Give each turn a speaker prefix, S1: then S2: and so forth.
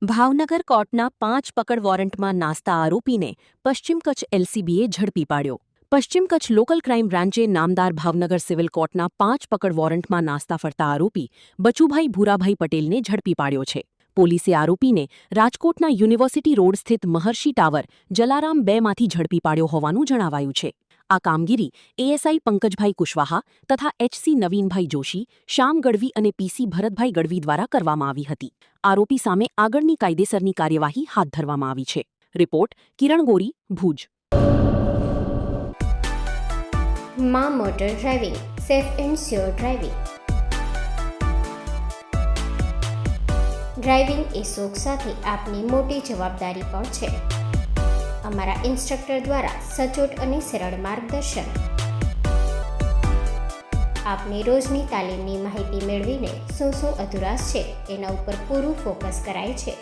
S1: ભાવનગર કોર્ટના 5 પકડ વોરંટમાં નાસતા આરોપીને પશ્ચિમ કચ્છ એલસીબીએ ઝડપી પાડ્યો. પશ્ચિમ કચ્છ લોકલ ક્રાઇમ બ્રાન્ચે નામદાર ભાવનગર સિવિલ કોર્ટના 5 પકડ વોરંટમાં નાસ્તા ફરતા આરોપી બચુભાઈ ભૂરાભાઈ પટેલને ઝડપી પાડ્યો છે. પોલીસે આરોપીને રાજકોટના યુનિવર્સિટી રોડ સ્થિત મહર્ષિ ટાવર જલારામ 2માંથી ઝડપી પાડ્યો હોવાનું જણાવાયું છે. આ કામગીરી એએસઆઈ પંકજભાઈ કુશવાહા તથા એચસી નવીનભાઈ જોશી, શ્યામ ગઢવી અને પીસી ભરતભાઈ ગઢવી દ્વારા કરવામાં આવી હતી. આરોપી સામે આગળની કાયદેસરની કાર્યવાહી હાથ ધરવામાં આવી છે. રિપોર્ટ કિરણ ગોરી, ભુજ.
S2: માં motor driving, safe and sure driving. Driving એ શોખ સાથે આપની મોટી જવાબદારી પણ છે. અમારા ઇન્સ્ટ્રક્ટર દ્વારા સચોટ અને સરળ માર્ગદર્શન. આપની રોજની તાલીમની માહિતી મેળવીને શું અધુરાશ છે એના ઉપર પૂરું ફોકસ કરાય છે.